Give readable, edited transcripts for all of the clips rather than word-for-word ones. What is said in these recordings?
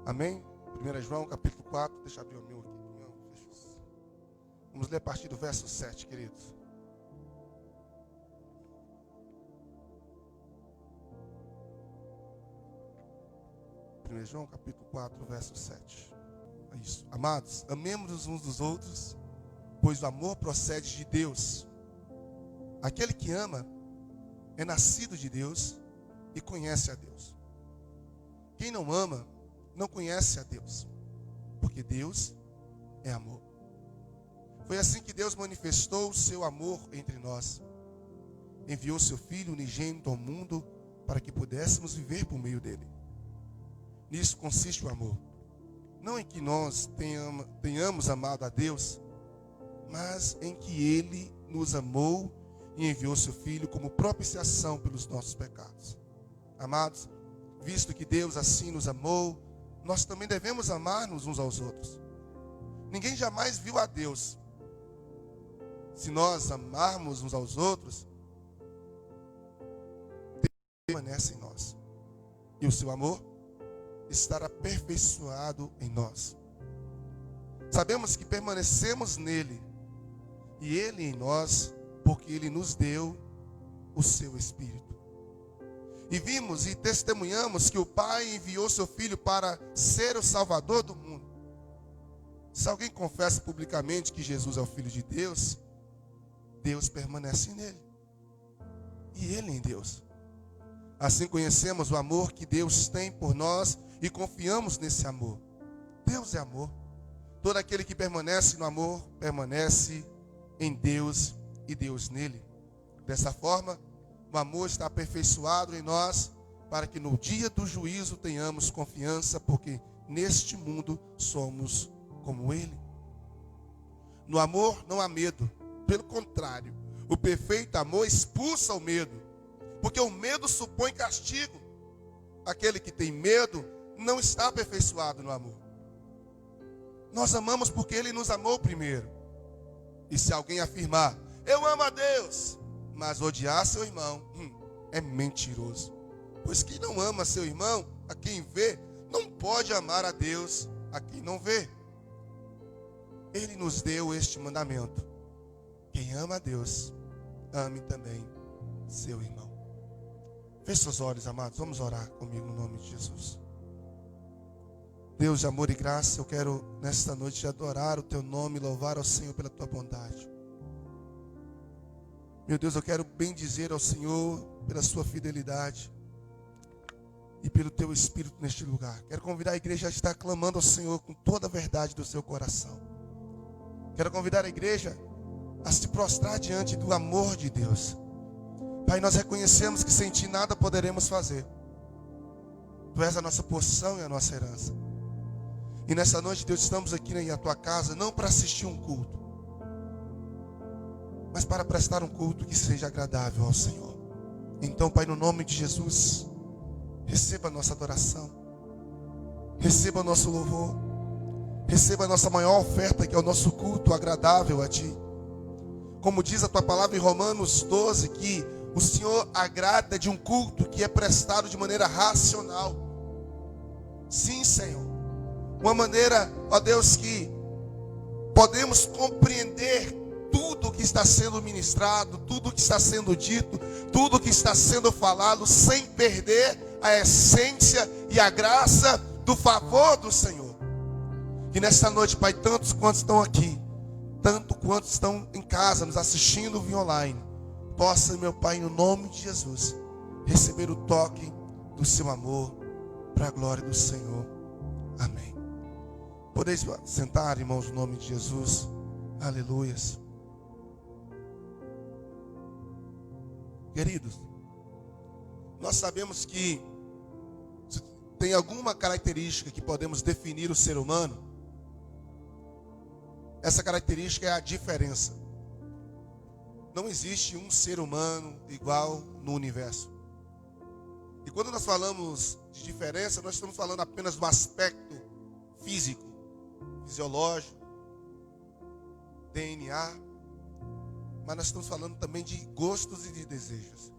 Amém? 1 João capítulo 4, deixa eu abrir o meu aqui. Vamos ler a partir do verso 7, queridos. João capítulo 4, verso 7. É isso. Amados, amemos-nos uns dos outros, pois o amor procede de Deus. Aquele que ama é nascido de Deus e conhece a Deus. Quem não ama não conhece a Deus, porque Deus é amor. Foi assim que Deus manifestou o seu amor entre nós. Enviou seu Filho unigênito ao mundo para que pudéssemos viver por meio dele. Nisso consiste o amor. Não em que nós tenhamos amado a Deus, mas em que Ele nos amou e enviou seu Filho como propiciação pelos nossos pecados. Amados, visto que Deus assim nos amou, nós também devemos amar-nos uns aos outros. Ninguém jamais viu a Deus. Se nós amarmos uns aos outros, Deus permanece em nós. E o seu amor estará aperfeiçoado em nós. Sabemos que permanecemos nele e ele em nós, porque ele nos deu o seu Espírito. E vimos e testemunhamos que o Pai enviou seu Filho para ser o Salvador do mundo. Se alguém confessa publicamente que Jesus é o Filho de Deus, Deus permanece nele e ele em Deus. Assim conhecemos o amor que Deus tem por nós e confiamos nesse amor. Deus é amor. Todo aquele que permanece no amor, permanece em Deus e Deus nele. Dessa forma, o amor está aperfeiçoado em nós, para que no dia do juízo tenhamos confiança, porque neste mundo somos como ele. No amor não há medo. Pelo contrário, o perfeito amor expulsa o medo, porque o medo supõe castigo. Aquele que tem medo não está aperfeiçoado no amor. Nós amamos porque ele nos amou primeiro. E se alguém afirmar, eu amo a Deus, mas odiar seu irmão, é mentiroso. Pois quem não ama seu irmão, a quem vê, não pode amar a Deus, a quem não vê. Ele nos deu este mandamento: quem ama a Deus, ame também seu irmão. Feche seus olhos, amados, vamos orar comigo no nome de Jesus. Deus de amor e graça, eu quero nesta noite adorar o teu nome, louvar ao Senhor pela tua bondade. Meu Deus, eu quero bendizer ao Senhor pela sua fidelidade e pelo teu Espírito neste lugar. Quero convidar a igreja a estar clamando ao Senhor com toda a verdade do seu coração. Quero convidar a igreja a se prostrar diante do amor de Deus. Pai, nós reconhecemos que sem ti nada poderemos fazer. Tu és a nossa porção e a nossa herança. E nessa noite, Deus, estamos aqui na tua casa, não para assistir um culto, mas para prestar um culto que seja agradável ao Senhor. Então, Pai, no nome de Jesus, receba a nossa adoração, receba o nosso louvor, receba a nossa maior oferta, que é o nosso culto agradável a ti. Como diz a tua palavra em Romanos 12, que o Senhor agrada de um culto que é prestado de maneira racional. Sim, Senhor. Uma maneira, ó Deus, que podemos compreender tudo que está sendo ministrado, tudo que está sendo dito, tudo que está sendo falado, sem perder a essência e a graça do favor do Senhor. E nesta noite, Pai, tantos quantos estão aqui, tanto quantos estão em casa, nos assistindo via online, possa, meu Pai, no nome de Jesus, receber o toque do seu amor, para a glória do Senhor. Amém. Podeis sentar, irmãos, no nome de Jesus. Aleluias. Queridos, nós sabemos que se tem alguma característica que podemos definir o ser humano, essa característica é a diferença. Não existe um ser humano igual no universo. E quando nós falamos de diferença, nós estamos falando apenas do aspecto físico, fisiológico, DNA, mas nós estamos falando também de gostos e de desejos.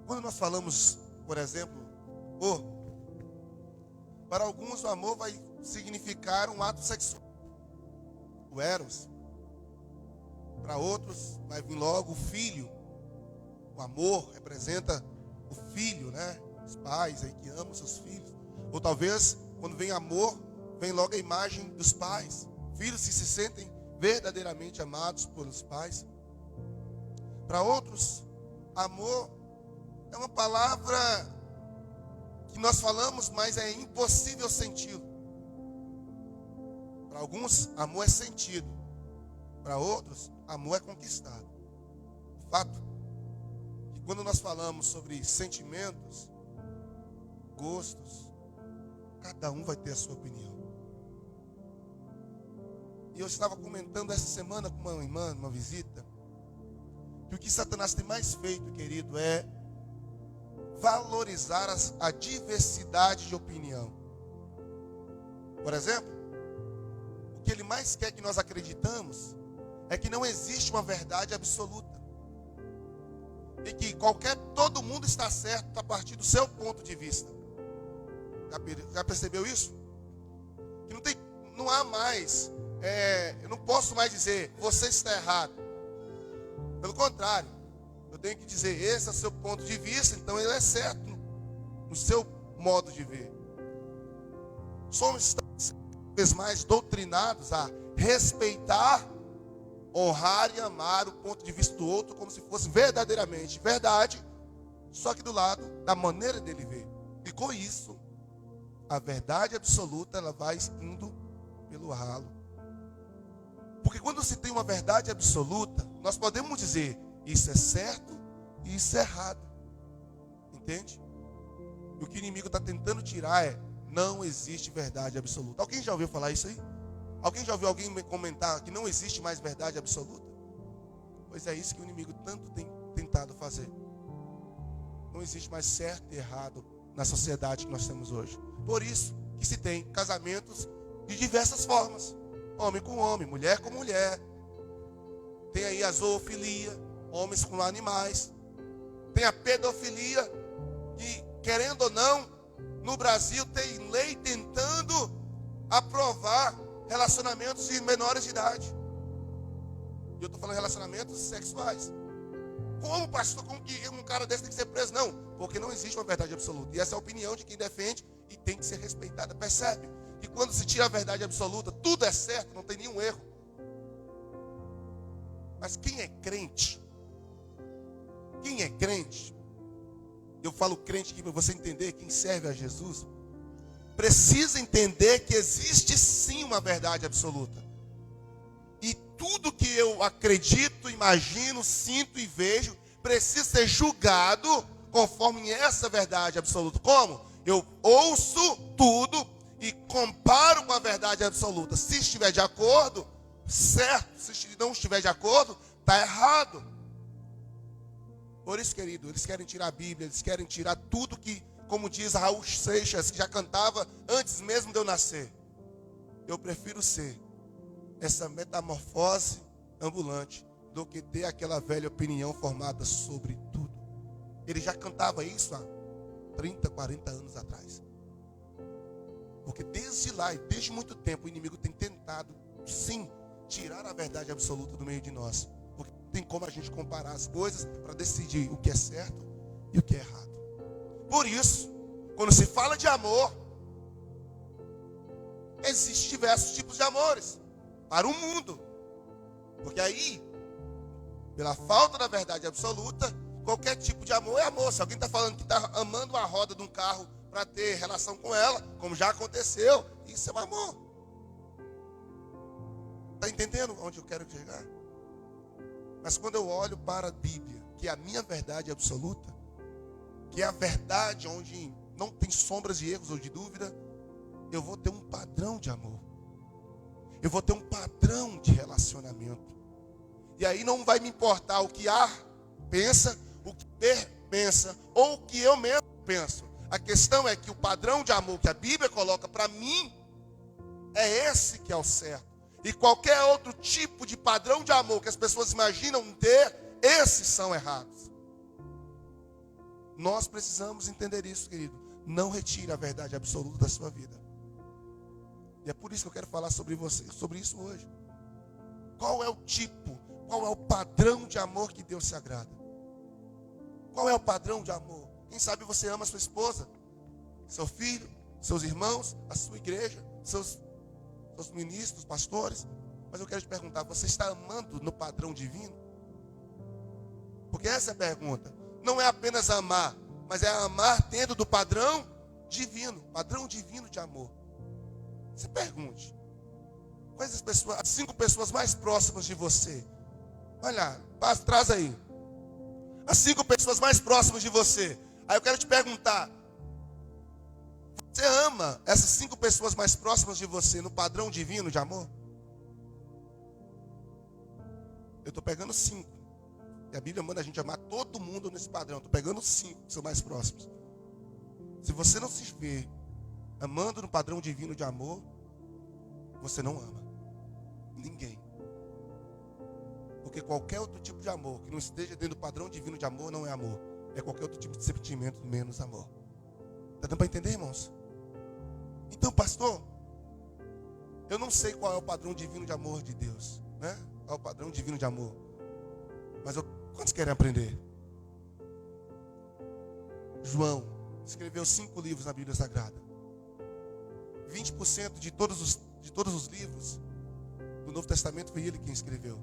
Quando nós falamos, por exemplo, Para alguns o amor vai significar um ato sexual, o eros. Para outros vai vir logo o filho. O amor representa o filho, né? Os pais aí que amam seus filhos. Ou talvez, quando vem amor, vem logo a imagem dos pais. Filhos que se sentem verdadeiramente amados pelos pais. Para outros, amor é uma palavra que nós falamos, mas é impossível senti-lo. Para alguns, amor é sentido. Para outros, amor é conquistado. O fato é que quando nós falamos sobre sentimentos, gostos, cada um vai ter a sua opinião. E eu estava comentando essa semana com uma irmã, numa visita, que o que Satanás tem mais feito, querido, é valorizar a diversidade de opinião. Por exemplo, o que ele mais quer que nós acreditamos é que não existe uma verdade absoluta. E que todo mundo está certo a partir do seu ponto de vista. Já percebeu isso? Que não há mais, eu não posso mais dizer, você está errado. Pelo contrário, eu tenho que dizer, esse é o seu ponto de vista, então ele é certo no seu modo de ver. Somos cada vez mais doutrinados a respeitar, honrar e amar o ponto de vista do outro como se fosse verdadeiramente verdade, só que do lado da maneira dele ver. E com isso, a verdade absoluta ela vai indo pelo ralo. Porque quando se tem uma verdade absoluta, nós podemos dizer isso é certo e isso é errado. Entende? E o que o inimigo está tentando tirar é não existe verdade absoluta. Alguém já ouviu falar isso aí? Alguém já ouviu alguém comentar que não existe mais verdade absoluta? Pois é isso que o inimigo tanto tem tentado fazer. Não existe mais certo e errado na sociedade que nós temos hoje. Por isso que se tem casamentos de diversas formas. Homem com homem, mulher com mulher. Tem aí a zoofilia, homens com animais. Tem a pedofilia, que querendo ou não, no Brasil tem lei tentando aprovar relacionamentos de menores de idade. E eu estou falando relacionamentos sexuais. Como, pastor, como que um cara desse tem que ser preso? Não, porque não existe uma verdade absoluta. E essa é a opinião de quem defende e tem que ser respeitada. Percebe? Que quando se tira a verdade absoluta, tudo é certo, não tem nenhum erro. Mas quem é crente, eu falo crente aqui para você entender, quem serve a Jesus, precisa entender que existe sim uma verdade absoluta. E tudo que eu acredito, imagino, sinto e vejo, precisa ser julgado conforme essa verdade absoluta. Como? Eu ouço tudo e comparo com a verdade absoluta. Se estiver de acordo, certo. Se não estiver de acordo, está errado. Por isso, querido, eles querem tirar a Bíblia, eles querem tirar tudo que, como diz Raul Seixas, que já cantava antes mesmo de eu nascer. Eu prefiro ser essa metamorfose ambulante do que ter aquela velha opinião formada sobre tudo. Ele já cantava isso há 30, 40 anos atrás. Porque desde lá e desde muito tempo o inimigo tem tentado, sim, tirar a verdade absoluta do meio de nós. Porque não tem como a gente comparar as coisas para decidir o que é certo e o que é errado. Por isso, quando se fala de amor, existem diversos tipos de amores para o mundo. Porque aí, pela falta da verdade absoluta, qualquer tipo de amor é amor. Se alguém está falando que está amando a roda de um carro para ter relação com ela, como já aconteceu, isso é um amor. Está entendendo onde eu quero chegar? Mas quando eu olho para a Bíblia, que é a minha verdade absoluta, que é a verdade onde não tem sombras de erros ou de dúvida, eu vou ter um padrão de amor. Eu vou ter um padrão de relacionamento. E aí não vai me importar o que A pensa, o que B pensa, ou o que eu mesmo penso. A questão é que o padrão de amor que a Bíblia coloca para mim é esse que é o certo. E qualquer outro tipo de padrão de amor que as pessoas imaginam ter, esses são errados. Nós precisamos entender isso, querido. Não retire a verdade absoluta da sua vida. E é por isso que eu quero falar sobre isso hoje. Qual é o tipo, qual é o padrão de amor que Deus se agrada? Qual é o padrão de amor? Quem sabe você ama a sua esposa, seu filho, seus irmãos, a sua igreja, seus ministros, pastores. Mas eu quero te perguntar, você está amando no padrão divino? Porque essa é a pergunta. Não é apenas amar, mas é amar dentro do padrão divino de amor. Se pergunte, quais as 5 pessoas mais próximas de você? Olha, traz aí. As 5 pessoas mais próximas de você. Aí eu quero te perguntar, você ama essas 5 pessoas mais próximas de você no padrão divino de amor? Eu estou pegando 5. E a Bíblia manda a gente amar todo mundo nesse padrão. Estou pegando 5 que são mais próximos. Se você não se vê amando no padrão divino de amor, você não ama ninguém. Porque qualquer outro tipo de amor que não esteja dentro do padrão divino de amor não é amor. É qualquer outro tipo de sentimento menos amor. Está dando para entender, irmãos? Então, pastor, eu não sei qual é o padrão divino de amor de Deus, né? Qual é o padrão divino de amor? Mas quantos querem aprender? João escreveu 5 livros na Bíblia Sagrada. 20% de todos os livros do Novo Testamento foi ele quem escreveu.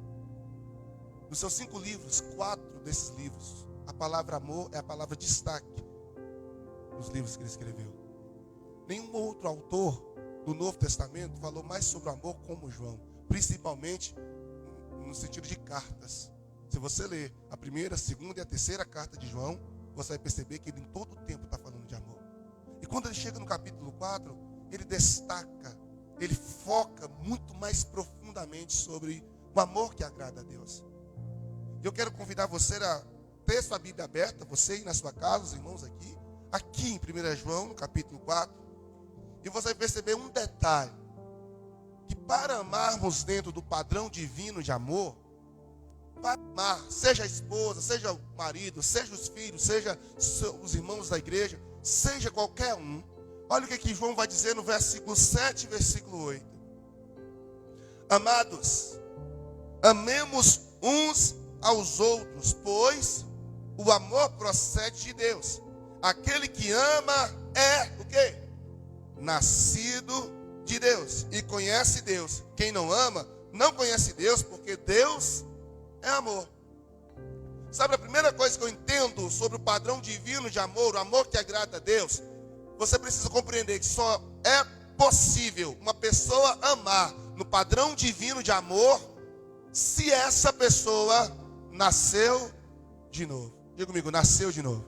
Nos seus 5 livros, 4 desses livros, a palavra amor é a palavra destaque nos livros que ele escreveu. Nenhum outro autor do Novo Testamento falou mais sobre o amor como João, principalmente no sentido de cartas. Se você ler a primeira, a segunda e a terceira carta de João, você vai perceber que ele em todo o tempo está falando de amor. E quando ele chega no capítulo 4, ele destaca, ele foca muito mais profundamente sobre o amor que agrada a Deus. Eu quero convidar você a ter sua Bíblia aberta, você aí na sua casa, os irmãos aqui em 1 João, no capítulo 4, e você vai perceber um detalhe, que para amarmos dentro do padrão divino de amor, para amar, seja a esposa, seja o marido, seja os filhos, seja os irmãos da igreja, seja qualquer um, olha o que João vai dizer no versículo 7 e versículo 8. Amados, amemos uns aos outros, pois o amor procede de Deus. Aquele que ama é o quê? Nascido de Deus e conhece Deus. Quem não ama, não conhece Deus, porque Deus é amor. Sabe a primeira coisa que eu entendo sobre o padrão divino de amor, o amor que agrada a Deus? Você precisa compreender que só é possível uma pessoa amar no padrão divino de amor se essa pessoa nasceu de novo. Diga comigo, nasceu de novo.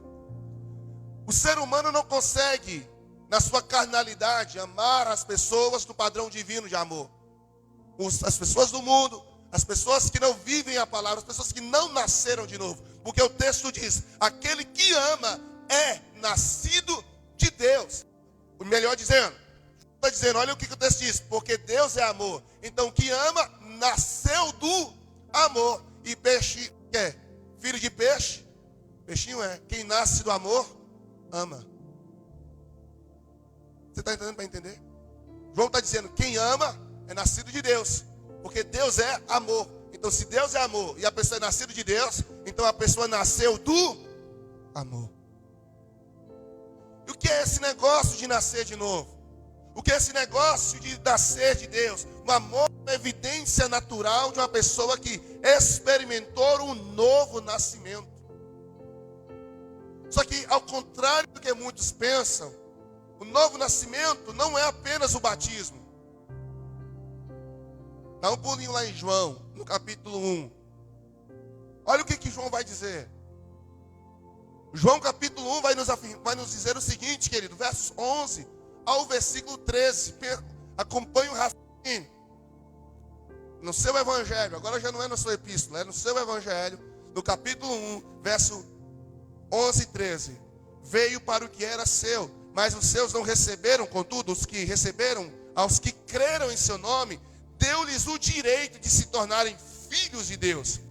O ser humano não consegue, na sua carnalidade, amar as pessoas no padrão divino de amor. As pessoas do mundo, as pessoas que não vivem a palavra, as pessoas que não nasceram de novo. Porque o texto diz, aquele que ama é nascido de Deus. O melhor dizendo, está dizendo, olha o que o texto diz, porque Deus é amor. Então o que ama, nasceu do amor. E peixe é filho de peixe, peixinho é, quem nasce do amor, ama. Você está entendendo para entender? João está dizendo, quem ama é nascido de Deus, porque Deus é amor. Então se Deus é amor e a pessoa é nascida de Deus, então a pessoa nasceu do amor. E o que é esse negócio de nascer de novo? O que é esse negócio de nascer de Deus? O amor é uma evidência natural de uma pessoa que experimentou um novo nascimento. Só que ao contrário do que muitos pensam, o novo nascimento não é apenas o batismo. Dá um pulinho lá em João, no capítulo 1. Olha o que João vai dizer. João capítulo 1 vai nos dizer o seguinte, querido, versos 11 ao versículo 13. Acompanhe o raciocínio. No seu evangelho, agora já não é na sua epístola, é no seu evangelho, no capítulo 1, verso 11 e 13. Veio para o que era seu, mas os seus não receberam, contudo, os que receberam, aos que creram em seu nome, deu-lhes o direito de se tornarem filhos de Deus,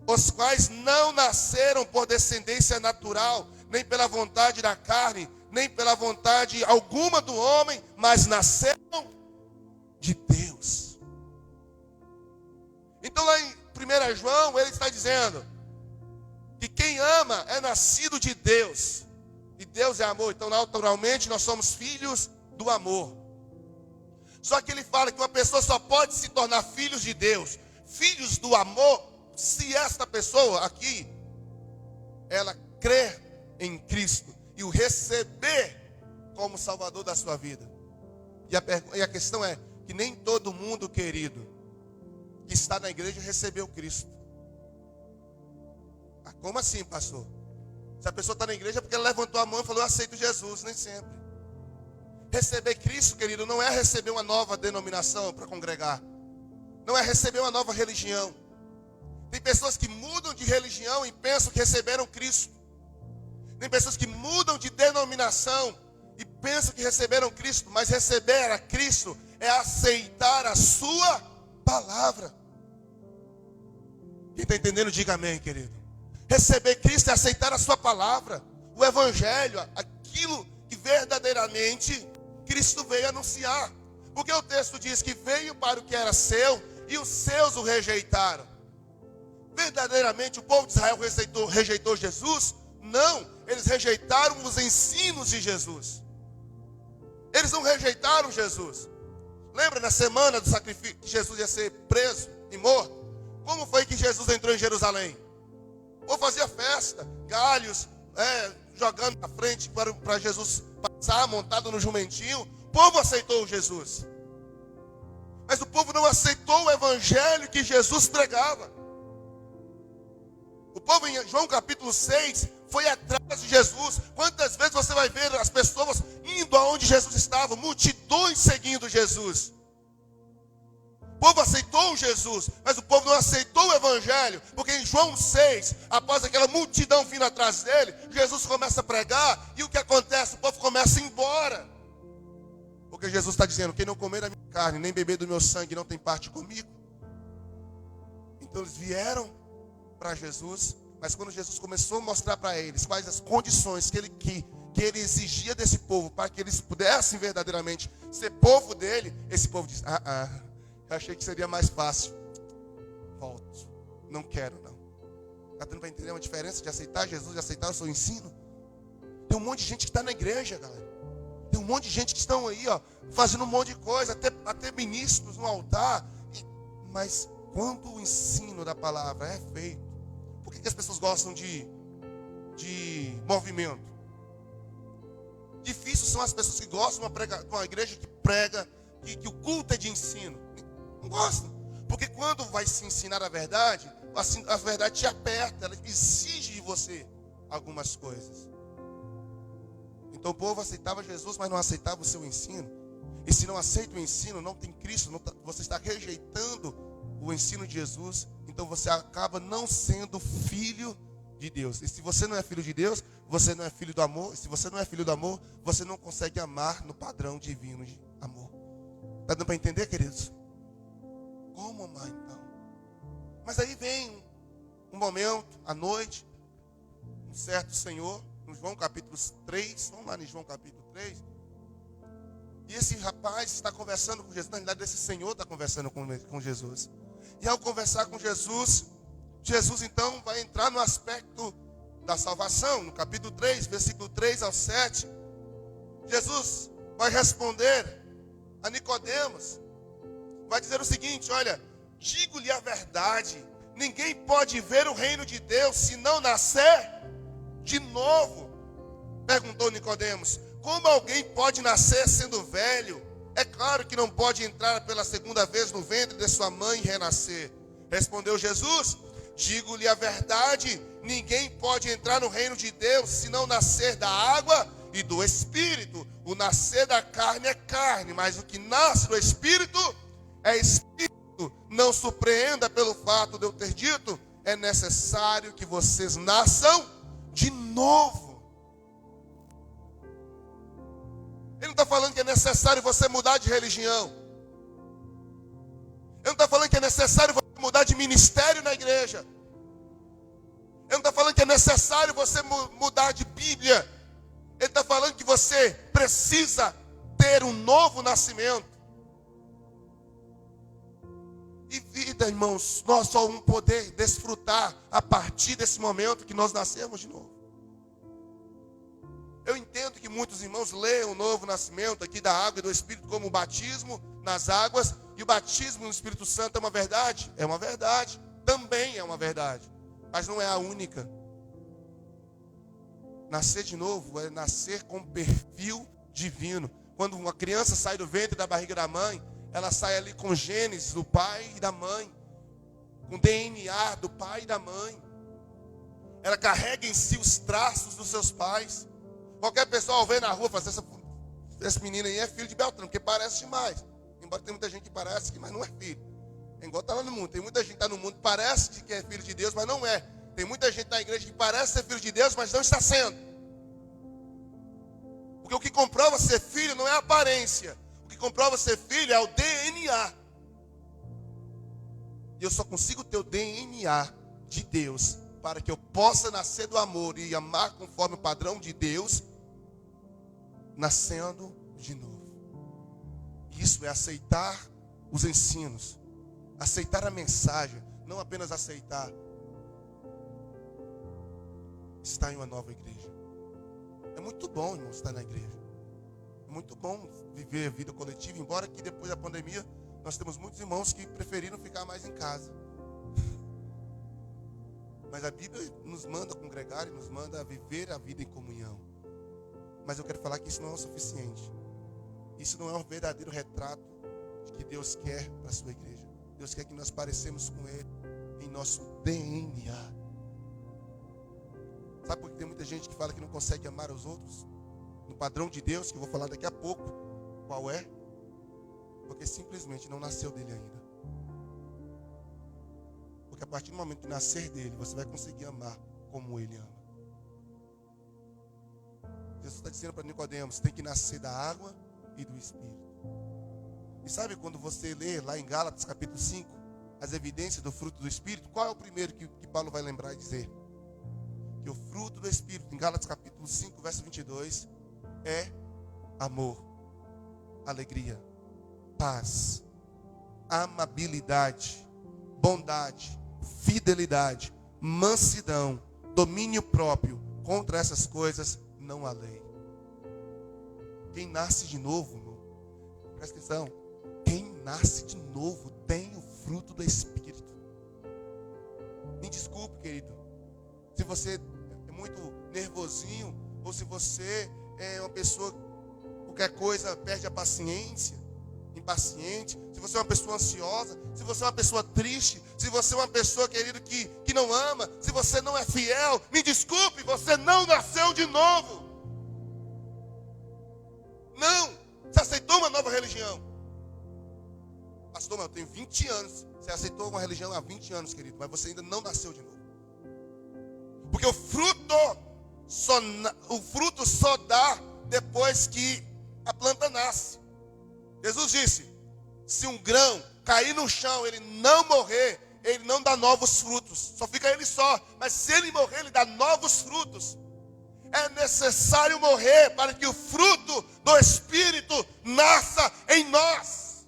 os quais não nasceram por descendência natural, nem pela vontade da carne, nem pela vontade alguma do homem, mas nasceram de Deus. Então lá em 1 João, ele está dizendo que quem ama é nascido de Deus. E Deus é amor, então naturalmente nós somos filhos do amor. Só que ele fala que uma pessoa só pode se tornar filhos de Deus, filhos do amor, se esta pessoa aqui, ela crer em Cristo e o receber como Salvador da sua vida. E a questão é que nem todo mundo, querido, que está na igreja recebeu Cristo. Ah, como assim, pastor? Se a pessoa está na igreja é porque ela levantou a mão e falou, eu aceito Jesus. Nem sempre. Receber Cristo, querido, não é receber uma nova denominação para congregar. Não é receber uma nova religião. Tem pessoas que mudam de religião e pensam que receberam Cristo. Tem pessoas que mudam de denominação e pensam que receberam Cristo. Mas receber a Cristo é aceitar a sua palavra. Quem está entendendo, diga amém, querido. Receber Cristo é aceitar a sua palavra, o evangelho, aquilo que verdadeiramente Cristo veio anunciar. Porque o texto diz que veio para o que era seu e os seus o rejeitaram. Verdadeiramente o povo de Israel rejeitou Jesus? Não, eles rejeitaram os ensinos de Jesus. Eles não rejeitaram Jesus. Lembra na semana do sacrifício que Jesus ia ser preso e morto? Como foi que Jesus entrou em Jerusalém? Ou fazia festa, galhos, jogando na frente para Jesus passar, montado no jumentinho. O povo aceitou Jesus. Mas o povo não aceitou o evangelho que Jesus pregava. O povo em João capítulo 6 foi atrás de Jesus. Quantas vezes você vai ver as pessoas indo aonde Jesus estava, multidões seguindo Jesus. O povo aceitou Jesus, mas o povo não aceitou o evangelho, porque em João 6, após aquela multidão vindo atrás dele, Jesus começa a pregar, e o que acontece? O povo começa a ir embora. Porque Jesus está dizendo, quem não comer da minha carne, nem beber do meu sangue, não tem parte comigo. Então eles vieram para Jesus, mas quando Jesus começou a mostrar para eles quais as condições que ele exigia desse povo, para que eles pudessem verdadeiramente ser povo dele, esse povo diz, eu achei que seria mais fácil. Volto. Não quero, não. Está dando para entender uma diferença de aceitar Jesus, de aceitar o seu ensino? Tem um monte de gente que está na igreja, galera. Tem um monte de gente que estão aí, fazendo um monte de coisa, até ministros no altar. Mas quando o ensino da palavra é feito, por que as pessoas gostam de movimento? Difícil são as pessoas que gostam de uma igreja que prega, que o culto é de ensino. Não gostam. Porque quando vai se ensinar a verdade te aperta, ela exige de você algumas coisas. Então o povo aceitava Jesus, mas não aceitava o seu ensino. E se não aceita o ensino, não tem Cristo, você está rejeitando o ensino de Jesus, então você acaba não sendo filho de Deus. E se você não é filho de Deus, você não é filho do amor. E se você não é filho do amor, você não consegue amar no padrão divino de amor. Está dando para entender, queridos? Como amar então? Mas aí vem um momento, à noite, um certo Senhor, no João capítulo 3, vamos lá em João capítulo 3, e esse rapaz está conversando com Jesus, na realidade esse Senhor está conversando com Jesus, e ao conversar com Jesus, Jesus então vai entrar no aspecto da salvação, no capítulo 3, versículo 3 ao 7, Jesus vai responder a Nicodemos, vai dizer o seguinte, olha, digo-lhe a verdade, ninguém pode ver o reino de Deus se não nascer de novo. Perguntou Nicodemos, como alguém pode nascer sendo velho? É claro que não pode entrar pela segunda vez no ventre de sua mãe e renascer. Respondeu Jesus, digo-lhe a verdade, ninguém pode entrar no reino de Deus se não nascer da água e do Espírito. O nascer da carne é carne, mas o que nasce do Espírito é Espírito. Não surpreenda pelo fato de eu ter dito, é necessário que vocês nasçam de novo. Ele não está falando que é necessário você mudar de religião. Ele não está falando que é necessário você mudar de ministério na igreja. Ele não está falando que é necessário você mudar de Bíblia. Ele está falando que você precisa ter um novo nascimento. E vida, irmãos, nós só vamos poder desfrutar a partir desse momento que nós nascemos de novo. Eu entendo que muitos irmãos leem o novo nascimento aqui da água e do Espírito como o batismo nas águas, e o batismo no Espírito Santo é uma verdade? É uma verdade, também é uma verdade, mas não é a única. Nascer de novo é nascer com perfil divino. Quando uma criança sai do ventre da barriga da mãe, ela sai ali com genes do pai e da mãe, com DNA do pai e da mãe. Ela carrega em si os traços dos seus pais. Qualquer pessoa ao ver na rua fala assim, esse menino aí é filho de Beltrano, porque parece demais. Embora tem muita gente que parece, mas não é filho. É igual está lá no mundo. Tem muita gente que está no mundo que parece que é filho de Deus, mas não é. Tem muita gente na igreja que parece ser filho de Deus, mas não está sendo. Porque o que comprova ser filho não é a aparência. O que comprova ser filho é o DNA. E eu só consigo ter o DNA de Deus para que eu possa nascer do amor e amar conforme o padrão de Deus, nascendo de novo. Isso é aceitar os ensinos, aceitar a mensagem, não apenas aceitar. Estar em uma nova igreja. É muito bom, irmão, estar na igreja. É muito bom viver a vida coletiva, embora que depois da pandemia nós temos muitos irmãos que preferiram ficar mais em casa. Mas a Bíblia nos manda congregar e nos manda viver a vida em comunhão. Mas eu quero falar que isso não é o suficiente. Isso não é um verdadeiro retrato de que Deus quer para a sua igreja. Deus quer que nós parecemos com Ele em nosso DNA. Sabe por que tem muita gente que fala que não consegue amar os outros? No padrão de Deus, que eu vou falar daqui a pouco. Qual é? Porque simplesmente não nasceu dele ainda. Porque a partir do momento que nascer dele, você vai conseguir amar como ele ama. Jesus está dizendo para Nicodemos, tem que nascer da água e do Espírito. E sabe quando você lê lá em Gálatas capítulo 5, as evidências do fruto do Espírito, qual é o primeiro que Paulo vai lembrar e dizer? Que o fruto do Espírito, em Gálatas capítulo 5, verso 22, é amor, alegria, paz, amabilidade, bondade, fidelidade, mansidão, domínio próprio. Contra essas coisas não há lei. Quem nasce de novo, irmão, presta atenção, quem nasce de novo tem o fruto do Espírito. Me desculpe, querido, se você é muito nervosinho, ou se você é uma pessoa, qualquer coisa, perde a paciência, impaciente, se você é uma pessoa ansiosa, se você é uma pessoa triste, se você é uma pessoa, querido, que não ama, se você não é fiel, me desculpe, você não nasceu de novo. Não, você aceitou uma nova religião. Pastor, mas eu tenho 20 anos. Você aceitou uma religião há 20 anos, querido, mas você ainda não nasceu de novo. Porque o fruto só dá depois que a planta nasce. Jesus disse, se um grão cair no chão, ele não morrer, ele não dá novos frutos. Só fica ele só. Mas se ele morrer, ele dá novos frutos. É necessário morrer para que o fruto do Espírito nasça em nós.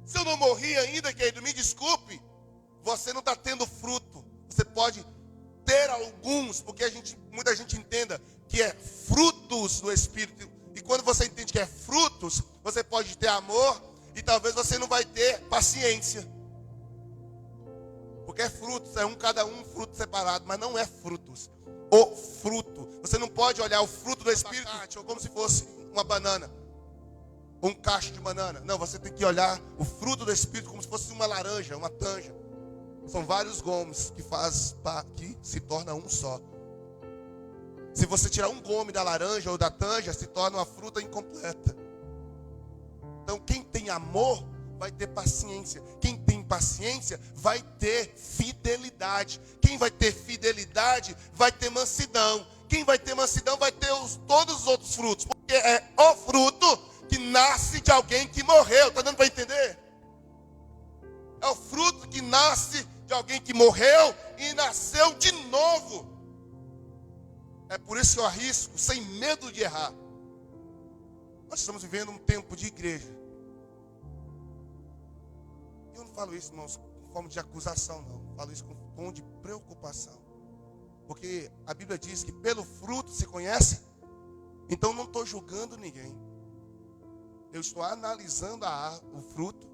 Se eu não morri ainda, querido, me desculpe, você não está tendo fruto. Você pode ter alguns, porque muita gente entenda que é frutos do Espírito. E quando você entende que é frutos, você pode ter amor e talvez você não vai ter paciência. Porque é frutos, é cada um fruto separado, mas não é frutos. O fruto. Você não pode olhar o fruto do Espírito como se fosse uma banana, um cacho de banana. Não, você tem que olhar o fruto do Espírito como se fosse uma laranja, uma tanja. São vários gomos que se torna um só. Se você tirar um gome da laranja ou da tanja, se torna uma fruta incompleta. Então quem tem amor vai ter paciência. Quem tem paciência vai ter fidelidade. Quem vai ter fidelidade vai ter mansidão. Quem vai ter mansidão vai ter todos os outros frutos. Porque é o fruto que nasce de alguém que morreu. Está dando para entender? É o fruto que nasce de alguém que morreu e nasceu de novo. É por isso que eu arrisco, sem medo de errar. Nós estamos vivendo um tempo de igreja. Eu não falo isso, irmãos, com forma de acusação, não. Falo isso com tom de preocupação. Porque a Bíblia diz que pelo fruto se conhece. Então não estou julgando ninguém. Eu estou analisando o fruto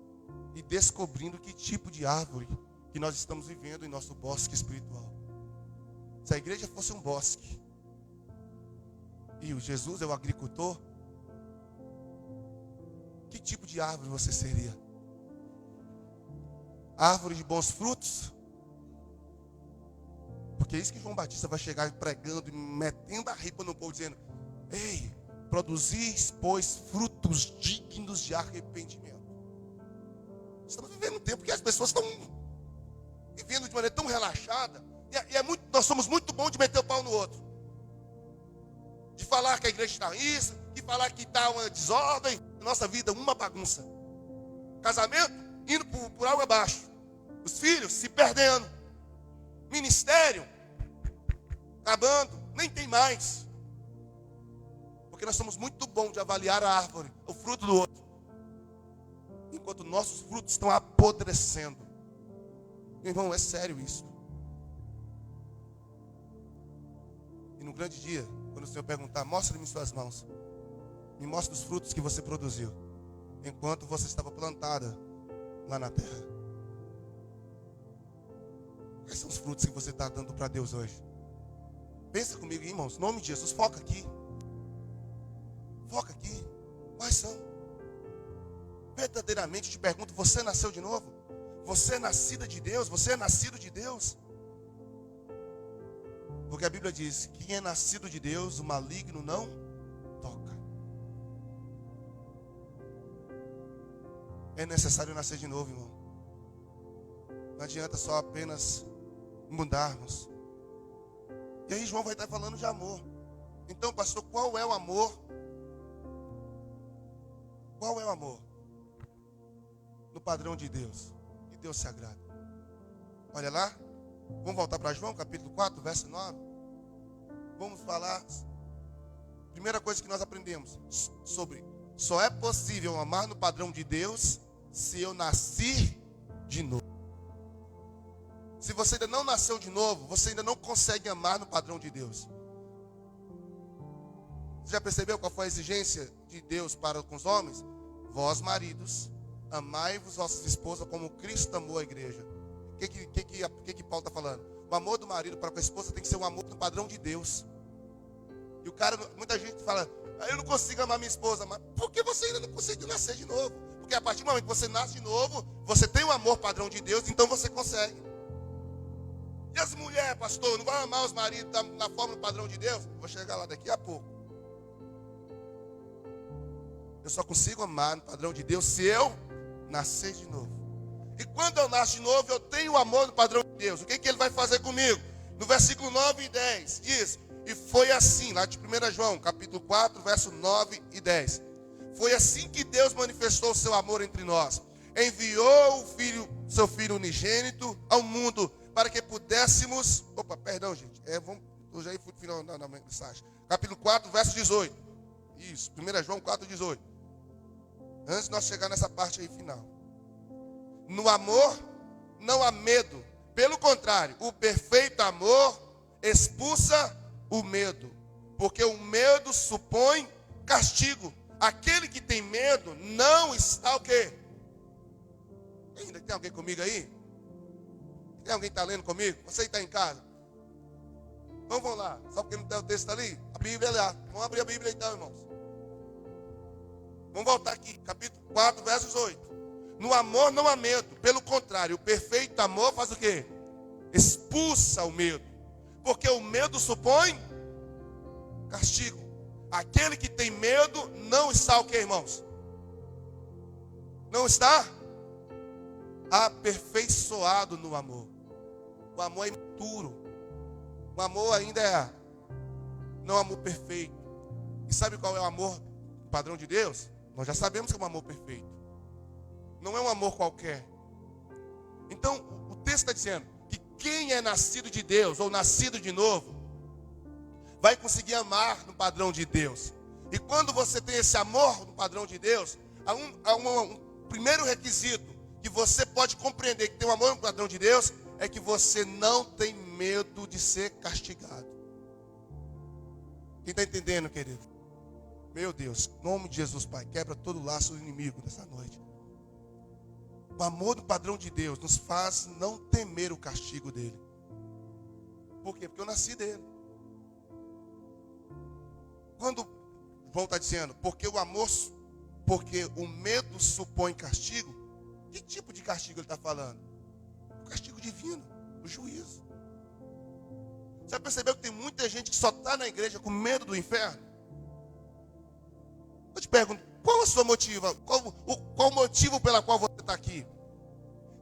e descobrindo que tipo de árvore que nós estamos vivendo em nosso bosque espiritual. Se a igreja fosse um bosque e o Jesus é o agricultor, que tipo de árvore você seria? Árvore de bons frutos? Porque é isso que João Batista vai chegar pregando e metendo a ripa no povo, dizendo: ei, produzis, pois, frutos dignos de arrependimento. Estamos vivendo um tempo que as pessoas estão vivendo de maneira tão relaxada. Nós somos muito bons de meter o pau no outro. De falar que a igreja está isso, de falar que está uma desordem. Nossa vida, uma bagunça. Casamento, indo por água abaixo. Os filhos se perdendo. Ministério, acabando, nem tem mais. Porque nós somos muito bons de avaliar a árvore, o fruto do outro. Enquanto nossos frutos estão apodrecendo. Meu irmão, é sério isso. E no grande dia, quando o Senhor perguntar: mostre-me suas mãos, me mostre os frutos que você produziu, enquanto você estava plantada lá na terra. Quais são os frutos que você está dando para Deus hoje? Pensa comigo, irmãos, em nome de Jesus, foca aqui. Foca aqui. Quais são? Verdadeiramente te pergunto: você nasceu de novo? Você é nascida de Deus? Você é nascido de Deus? Porque a Bíblia diz: quem é nascido de Deus, o maligno não toca. É necessário nascer de novo, irmão. Não adianta só apenas mudarmos. E aí João vai estar falando de amor. Então, pastor, qual é o amor? Qual é o amor? No padrão de Deus. Que Deus se agrada. Olha lá. Vamos voltar para João, capítulo 4, verso 9. Vamos falar. Primeira coisa que nós aprendemos sobre: só é possível amar no padrão de Deus se eu nasci de novo. Se você ainda não nasceu de novo, você ainda não consegue amar no padrão de Deus. Você já percebeu qual foi a exigência de Deus para com os homens? Vós, maridos, amai-vos vossas esposas como Cristo amou a igreja. O que Paulo está falando? O amor do marido para com a esposa tem que ser um amor no padrão de Deus. E o cara, muita gente fala: eu não consigo amar minha esposa. Mas por que você ainda não conseguiu nascer de novo? Porque a partir do momento que você nasce de novo, você tem o amor padrão de Deus, então você consegue. E as mulheres, pastor, não vão amar os maridos na forma do padrão de Deus? Vou chegar lá daqui a pouco. Eu só consigo amar no padrão de Deus se eu nascer de novo. E quando eu nasço de novo, eu tenho o amor no padrão de Deus. O que ele vai fazer comigo? No versículo 9 e 10 diz: e foi assim, lá de 1 João, capítulo 4, verso 9 e 10. Foi assim que Deus manifestou o seu amor entre nós. Enviou seu Filho unigênito ao mundo, para que pudéssemos... eu já fui no final da mensagem. Capítulo 4, verso 18. Isso, 1 João 4, 18. Antes de nós chegar nessa parte aí final. No amor não há medo. Pelo contrário, o perfeito amor expulsa o medo. Porque o medo supõe castigo. Aquele que tem medo não está o quê? Ainda tem alguém comigo aí? Tem alguém que está lendo comigo? Você está em casa? Então vamos lá. Só porque não tem o texto ali? A Bíblia é lá. Vamos abrir a Bíblia então, irmãos. Vamos voltar aqui. Capítulo 4, versos 8. No amor não há medo. Pelo contrário, o perfeito amor faz o quê? Expulsa o medo. Porque o medo supõe castigo. Aquele que tem medo não está o quê, irmãos? Não está aperfeiçoado no amor. O amor é imaturo. O amor ainda não é um amor perfeito. E sabe qual é o amor padrão de Deus? Nós já sabemos que é um amor perfeito. Não é um amor qualquer. Então, o texto está dizendo que quem é nascido de Deus ou nascido de novo vai conseguir amar no padrão de Deus. E quando você tem esse amor no padrão de Deus, há um primeiro requisito que você pode compreender que tem um amor no padrão de Deus, é que você não tem medo de ser castigado. Quem está entendendo, querido? Meu Deus, em nome de Jesus, Pai, quebra todo o laço do inimigo nessa noite. O amor do padrão de Deus nos faz não temer o castigo dele. Por quê? Porque eu nasci dele. Quando João está dizendo, porque o medo supõe castigo, que tipo de castigo ele está falando? O castigo divino, o juízo. Você percebeu que tem muita gente que só está na igreja com medo do inferno? Eu te pergunto, qual é o seu motivo? Qual o motivo pelo qual você está aqui?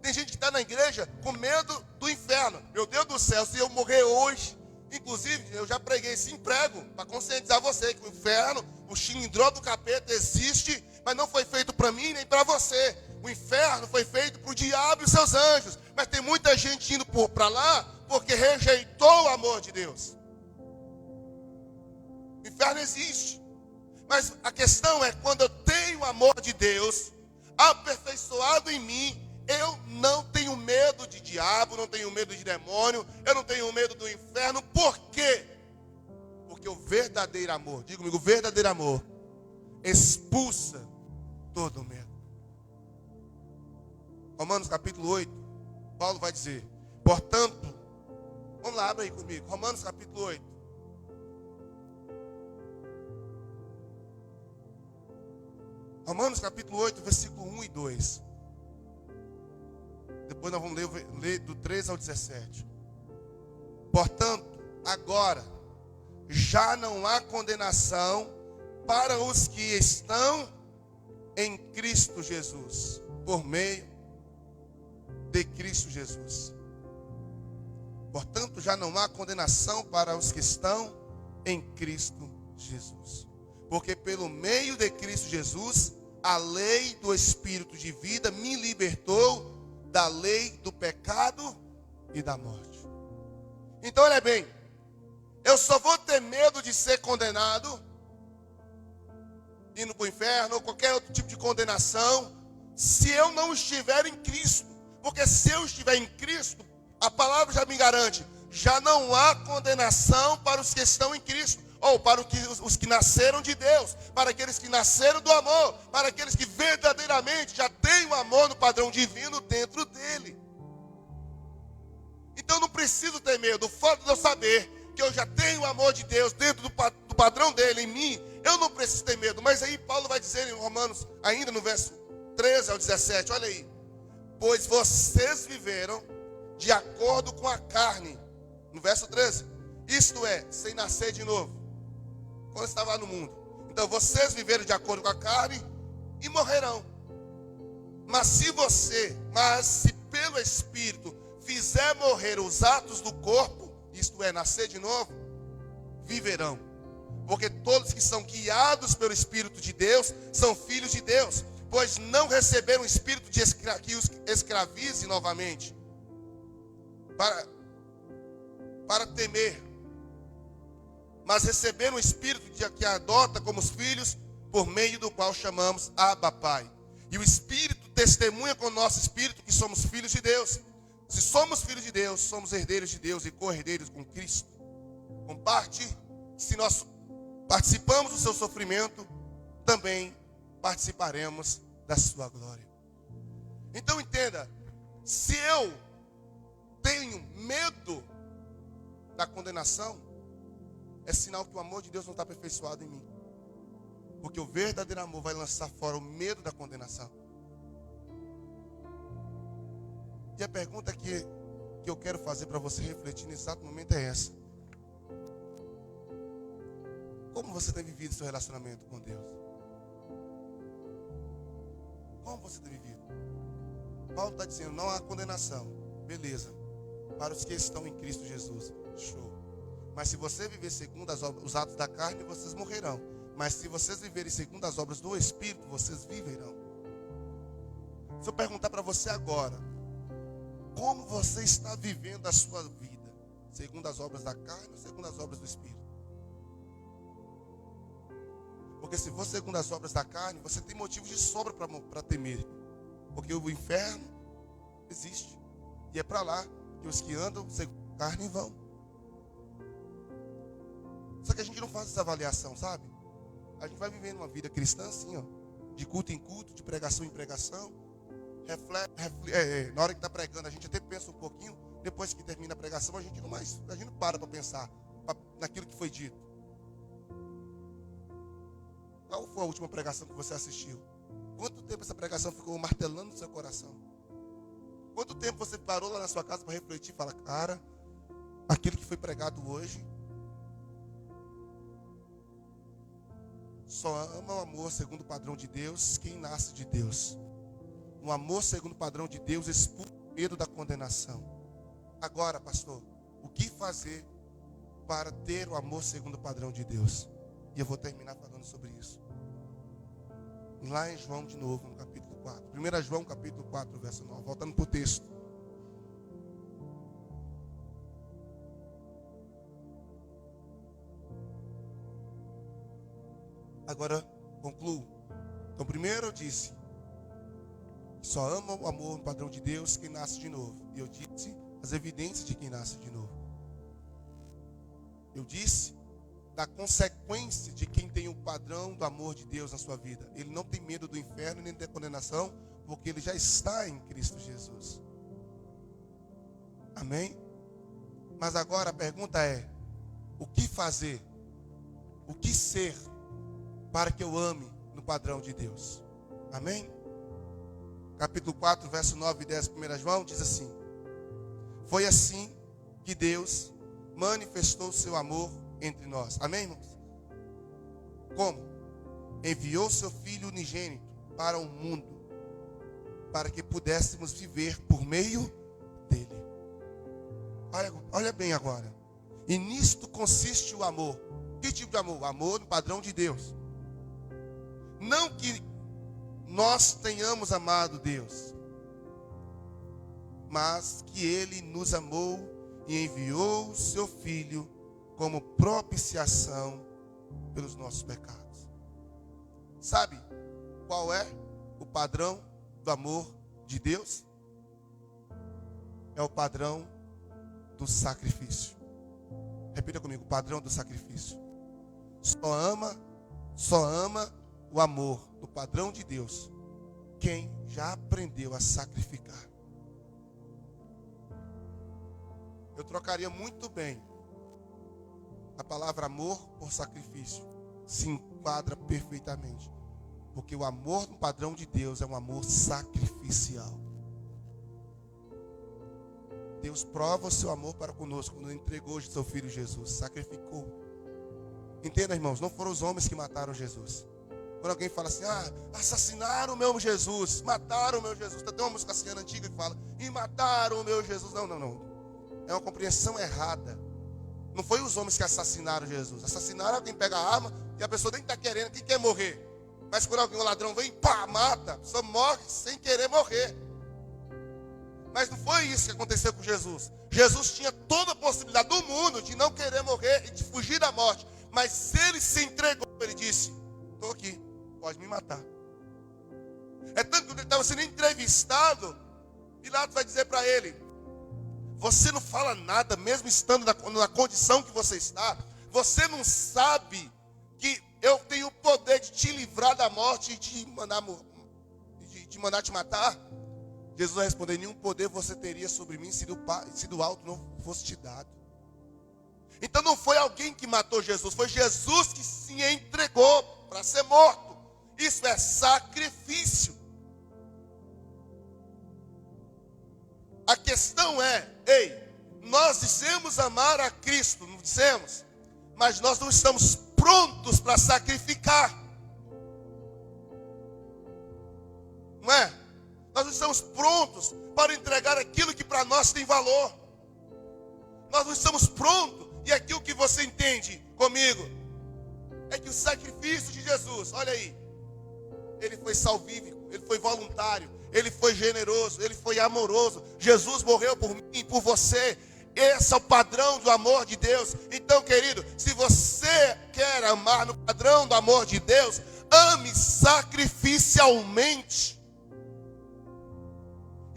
Tem gente que está na igreja com medo do inferno. Meu Deus do céu, se eu morrer hoje, inclusive eu já preguei esse emprego para conscientizar você que o inferno, o xilindró do capeta existe, mas não foi feito para mim nem para você. O inferno foi feito para o diabo e seus anjos. Mas tem muita gente indo para lá porque rejeitou o amor de Deus. O inferno existe. Mas a questão é, quando eu tenho o amor de Deus aperfeiçoado em mim, eu não tenho medo de diabo, não tenho medo de demônio, eu não tenho medo do inferno. Por quê? Porque o verdadeiro amor, diga comigo, o verdadeiro amor expulsa todo medo. Romanos capítulo 8, Paulo vai dizer, portanto, vamos lá, abre aí comigo, Romanos capítulo 8. Romanos capítulo 8, versículo 1 e 2. Depois nós vamos ler do 13 ao 17. Portanto, agora, já não há condenação para os que estão em Cristo Jesus, por meio de Cristo Jesus. Portanto, já não há condenação para os que estão em Cristo Jesus. Porque pelo meio de Cristo Jesus, a lei do Espírito de vida me libertou da lei do pecado e da morte. Então, olha bem, eu só vou ter medo de ser condenado, indo para o inferno, ou qualquer outro tipo de condenação, se eu não estiver em Cristo. Porque se eu estiver em Cristo, a palavra já me garante, já não há condenação para os que estão em Cristo. Ou para os que nasceram de Deus, para aqueles que nasceram do amor, para aqueles que verdadeiramente já têm o amor no padrão divino dentro dele. Então eu não preciso ter medo. O fato de eu saber que eu já tenho o amor de Deus dentro do padrão dele em mim, eu não preciso ter medo. Mas aí Paulo vai dizer em Romanos, ainda no verso 13 ao 17, olha aí. Pois vocês viveram de acordo com a carne, no verso 13, isto é, sem nascer de novo, quando estava lá no mundo. Então vocês viveram de acordo com a carne e morrerão. Mas se pelo Espírito fizer morrer os atos do corpo, isto é, nascer de novo, viverão. Porque todos que são guiados pelo Espírito de Deus são filhos de Deus. Pois não receberam o espírito que os escravize novamente para temer, mas receberam o espírito que adota como os filhos, por meio do qual chamamos Abba Pai. E o Espírito testemunha com o nosso espírito que somos filhos de Deus. Se somos filhos de Deus, somos herdeiros de Deus e co-herdeiros com Cristo. Se nós participamos do seu sofrimento, também participaremos da sua glória. Então entenda, se eu tenho medo da condenação, é sinal que o amor de Deus não está aperfeiçoado em mim. Porque o verdadeiro amor vai lançar fora o medo da condenação. E a pergunta que eu quero fazer para você refletir nesse exato momento é essa: como você tem vivido seu relacionamento com Deus? Como você tem vivido? Paulo está dizendo, não há condenação. Beleza. Para os que estão em Cristo Jesus. Show. Mas se você viver segundo os atos da carne, vocês morrerão. Mas se vocês viverem segundo as obras do Espírito, vocês viverão. Se eu perguntar para você agora, como você está vivendo a sua vida? Segundo as obras da carne ou segundo as obras do Espírito? Porque se for segundo as obras da carne, você tem motivo de sobra para temer. Porque o inferno existe. E é para lá que os que andam segundo a carne vão. Só que a gente não faz essa avaliação, sabe? A gente vai vivendo uma vida cristã assim, ó, de culto em culto, de pregação em pregação. Na hora que está pregando, a gente até pensa um pouquinho. Depois que termina a pregação, a gente não para pensar naquilo que foi dito. Qual foi a última pregação que você assistiu? Quanto tempo essa pregação ficou martelando no seu coração? Quanto tempo você parou lá na sua casa para refletir e falar, cara, aquilo que foi pregado hoje, só ama o amor segundo o padrão de Deus quem nasce de Deus. Um amor segundo o padrão de Deus expulsa o medo da condenação. Agora, pastor, o que fazer para ter o amor segundo o padrão de Deus? E eu vou terminar falando sobre isso. Lá em João de novo, no capítulo 4. 1 João capítulo 4, verso 9. Voltando para o texto. Agora, concluo. Então, primeiro eu disse, só ama o amor no padrão de Deus quem nasce de novo. E eu disse as evidências de quem nasce de novo. Eu disse da consequência de quem tem o padrão do amor de Deus na sua vida. Ele não tem medo do inferno nem da condenação, porque ele já está em Cristo Jesus. Amém? Mas agora a pergunta é, o que fazer? O que ser para que eu ame no padrão de Deus? Amém? Capítulo 4, verso 9 e 10, 1 João, diz assim: foi assim que Deus manifestou o seu amor entre nós. Amém, irmãos? Como? Enviou seu Filho unigênito para o mundo, para que pudéssemos viver por meio dele. Olha bem agora. E nisto consiste o amor. Que tipo de amor? O amor no padrão de Deus. Não que nós tenhamos amado Deus, mas que Ele nos amou e enviou o seu Filho como propiciação pelos nossos pecados. Sabe qual é o padrão do amor de Deus? É o padrão do sacrifício. Repita comigo, o padrão do sacrifício. Só ama o amor do padrão de Deus quem já aprendeu a sacrificar. Eu trocaria muito bem a palavra amor por sacrifício. Se enquadra perfeitamente. Porque o amor no padrão de Deus é um amor sacrificial. Deus prova o seu amor para conosco quando entregou o seu Filho Jesus, sacrificou. Entenda, irmãos, não foram os homens que mataram Jesus. Quando alguém fala assim, assassinaram o meu Jesus, mataram o meu Jesus. Tem uma música assim antiga que fala, e mataram o meu Jesus. Não. É uma compreensão errada. Não foi os homens que assassinaram Jesus. Assassinaram alguém, pega a arma e a pessoa nem está querendo, quem quer morrer. Mas quando um ladrão vem, mata, a pessoa morre sem querer morrer. Mas não foi isso que aconteceu com Jesus. Jesus tinha toda a possibilidade do mundo de não querer morrer e de fugir da morte. Mas ele se entregou, ele disse, estou aqui, pode me matar. É tanto que ele estava sendo entrevistado, Pilatos vai dizer para ele, você não fala nada, mesmo estando na condição que você está. Você não sabe que eu tenho o poder de te livrar da morte e de mandar te matar? Jesus vai responder, nenhum poder você teria sobre mim se do alto não fosse te dado. Então não foi alguém que matou Jesus, foi Jesus que se entregou para ser morto. Isso é sacrifício. A questão é, nós dissemos amar a Cristo, não dissemos? Mas nós não estamos prontos para sacrificar. Não é? Nós não estamos prontos para entregar aquilo que para nós tem valor. Nós não estamos prontos. E aquilo que você entende comigo é que o sacrifício de Jesus, olha aí, ele foi salvífico, ele foi voluntário, ele foi generoso, ele foi amoroso. Jesus morreu por mim e por você. Esse é o padrão do amor de Deus. Então, querido, se você quer amar no padrão do amor de Deus, ame sacrificialmente.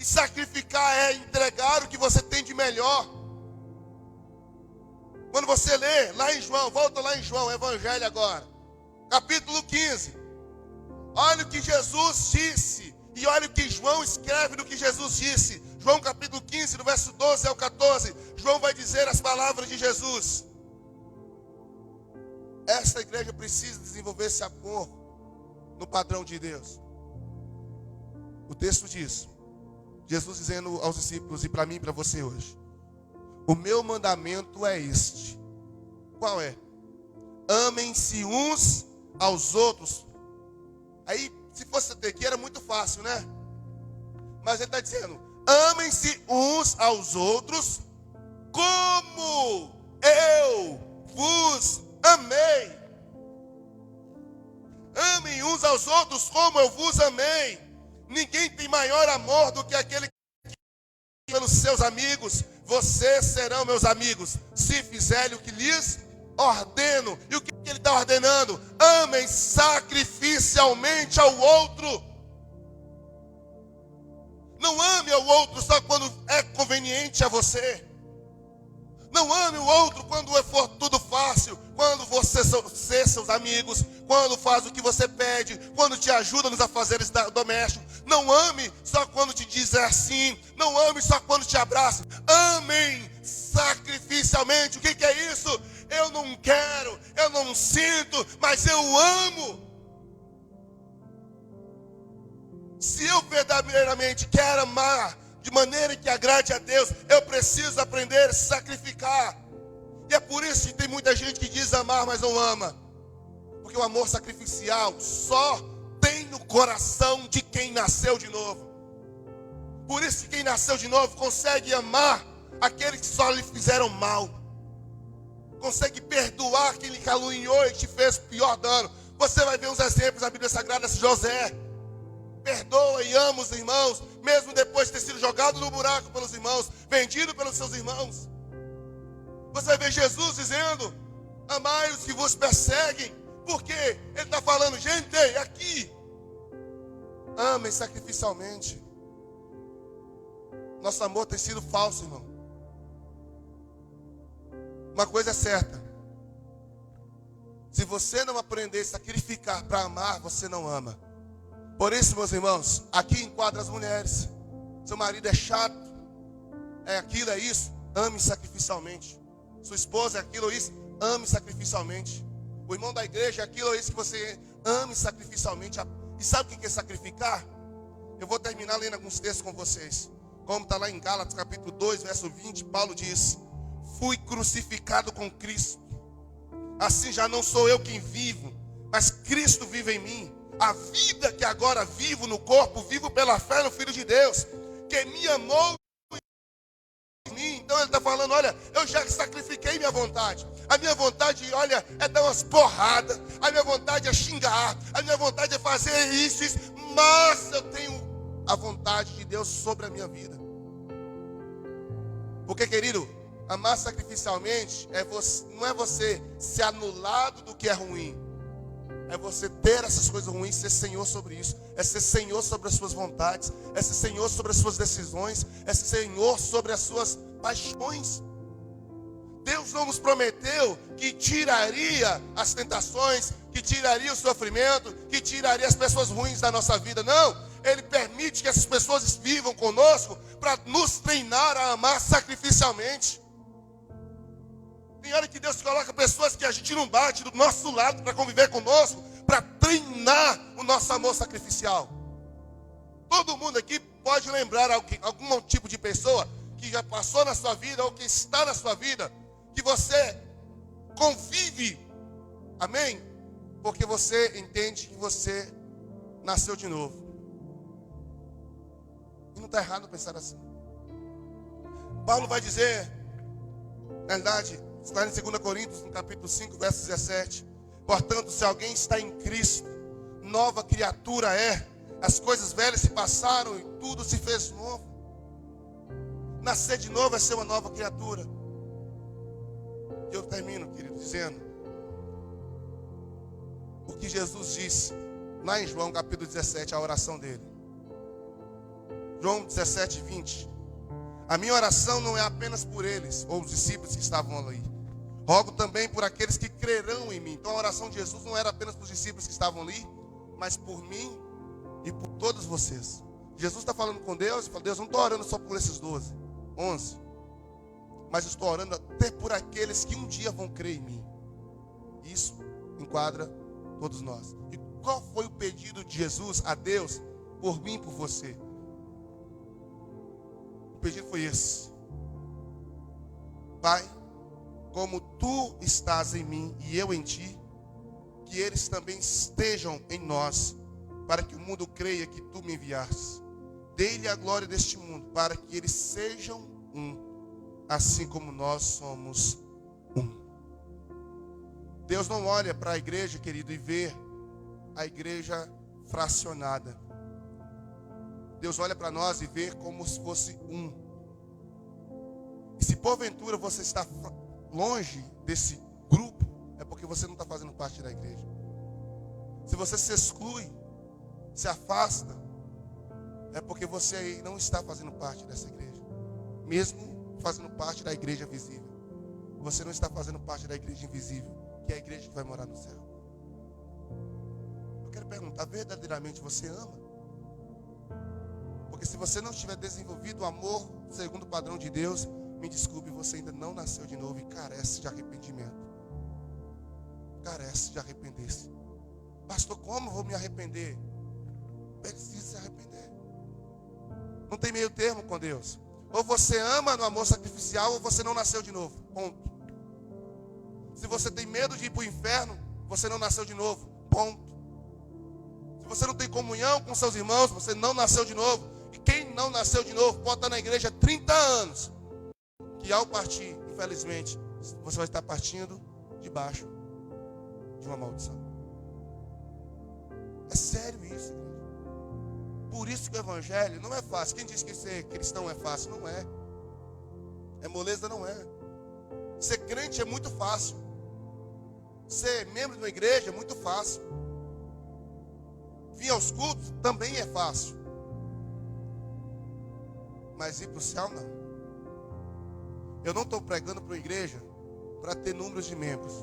E sacrificar é entregar o que você tem de melhor. Quando você lê lá em João, volta lá em João, Evangelho agora, capítulo 15. Olha o que Jesus disse. E olha o que João escreve do que Jesus disse. João capítulo 15, do verso 12 ao 14. João vai dizer as palavras de Jesus. Esta igreja precisa desenvolver esse amor no padrão de Deus. O texto diz, Jesus dizendo aos discípulos e para mim e para você hoje: o meu mandamento é este. Qual é? Amem-se uns aos outros. Aí, se fosse até aqui, era muito fácil, né? Mas ele está dizendo: amem-se uns aos outros como eu vos amei. Amem uns aos outros como eu vos amei. Ninguém tem maior amor do que aquele que pelos seus amigos. Vocês serão meus amigos se fizerem o que lhes ordeno. E o que ele está ordenando? Amem sacrificialmente ao outro. Não ame ao outro só quando é conveniente a você. Não ame o outro quando for tudo fácil. Quando você ser seus amigos. Quando faz o que você pede. Quando te ajuda nos afazeres domésticos. Não ame só quando te diz assim. Não ame só quando te abraça. Amem sacrificialmente. O que é isso? Eu não quero, eu não sinto, mas eu amo. Se eu verdadeiramente quero amar de maneira que agrade a Deus, eu preciso aprender a sacrificar. E é por isso que tem muita gente que diz amar, mas não ama. Porque o amor sacrificial só tem no coração de quem nasceu de novo. Por isso que quem nasceu de novo consegue amar aqueles que só lhe fizeram mal. Consegue perdoar quem lhe caluniou e te fez pior dano. Você vai ver uns exemplos na Bíblia Sagrada. José perdoa e ama os irmãos, mesmo depois de ter sido jogado no buraco pelos irmãos, vendido pelos seus irmãos. Você vai ver Jesus dizendo: amai os que vos perseguem. Por quê? Ele está falando: gente, aqui, amem sacrificialmente. Nosso amor tem sido falso, irmão. Uma coisa é certa: se você não aprender a sacrificar para amar, você não ama. Por isso, meus irmãos, aqui enquadra as mulheres. Seu marido é chato, é aquilo, é isso, ame sacrificialmente. Sua esposa é aquilo ou isso, ame sacrificialmente. O irmão da igreja é aquilo ou isso que você ame sacrificialmente. E sabe o que é sacrificar? Eu vou terminar lendo alguns textos com vocês. Como está lá em Gálatas capítulo 2, verso 20, Paulo diz: fui crucificado com Cristo. Assim já não sou eu quem vivo, mas Cristo vive em mim. A vida que agora vivo no corpo, vivo pela fé no Filho de Deus, que me amou em mim. Então ele está falando: olha, eu já sacrifiquei minha vontade. A minha vontade, olha, é dar umas porradas. A minha vontade é xingar. A minha vontade é fazer isso. Mas eu tenho a vontade de Deus sobre a minha vida. Porque, querido, amar sacrificialmente não é você ser anulado do que é ruim. É você ter essas coisas ruins, ser senhor sobre isso. É ser senhor sobre as suas vontades. É ser senhor sobre as suas decisões. É ser senhor sobre as suas paixões. Deus não nos prometeu que tiraria as tentações, que tiraria o sofrimento, que tiraria as pessoas ruins da nossa vida. Não, Ele permite que essas pessoas vivam conosco para nos treinar a amar sacrificialmente. Tem hora que Deus coloca pessoas que a gente não bate do nosso lado para conviver conosco, para treinar o nosso amor sacrificial. Todo mundo aqui pode lembrar algum tipo de pessoa que já passou na sua vida ou que está na sua vida, que você convive, amém? Porque você entende que você nasceu de novo. E não está errado pensar assim. Paulo vai dizer, na verdade, está em 2 Coríntios, no capítulo 5, verso 17. Portanto, se alguém está em Cristo, nova criatura é. As coisas velhas se passaram e tudo se fez novo. Nascer de novo é ser uma nova criatura. E eu termino, querido, dizendo o que Jesus disse lá em João capítulo 17, a oração dele. João 17, 20. A minha oração não é apenas por eles, ou os discípulos que estavam ali. Rogo também por aqueles que crerão em mim. Então a oração de Jesus não era apenas para os discípulos que estavam ali, mas por mim e por todos vocês. Jesus está falando com Deus e fala: Deus, não estou orando só por esses 12, 11, mas estou orando até por aqueles que um dia vão crer em mim. Isso enquadra todos nós. E qual foi o pedido de Jesus a Deus por mim e por você? O pedido foi esse: Pai, como tu estás em mim e eu em ti, que eles também estejam em nós, para que o mundo creia que tu me enviaste. Dê-lhe a glória deste mundo, para que eles sejam um, assim como nós somos um. Deus não olha para a igreja, querido, e vê a igreja fracionada. Deus olha para nós e vê como se fosse um. E se porventura você está longe desse grupo, é porque você não está fazendo parte da igreja. Se você se exclui, se afasta, é porque você aí não está fazendo parte dessa igreja. Mesmo fazendo parte da igreja visível, você não está fazendo parte da igreja invisível, que é a igreja que vai morar no céu. Eu quero perguntar: verdadeiramente você ama? Porque se você não tiver desenvolvido o amor segundo o padrão de Deus, me desculpe, você ainda não nasceu de novo e carece de arrependimento. Carece de arrepender-se. Pastor, como eu vou me arrepender? Precisa se arrepender. Não tem meio termo com Deus. Ou você ama no amor sacrificial, ou você não nasceu de novo. Ponto. Se você tem medo de ir para o inferno, você não nasceu de novo. Ponto. Se você não tem comunhão com seus irmãos, você não nasceu de novo. E quem não nasceu de novo pode estar na igreja há 30 anos. Que ao partir, infelizmente, você vai estar partindo debaixo de uma maldição. É sério isso, igreja. Por isso que o evangelho não é fácil. Quem diz que ser cristão é fácil? Não é. É moleza? Não é. Ser crente é muito fácil. Ser membro de uma igreja é muito fácil. Vir aos cultos também é fácil. Mas ir para o céu, não. Eu não estou pregando para uma igreja para ter números de membros.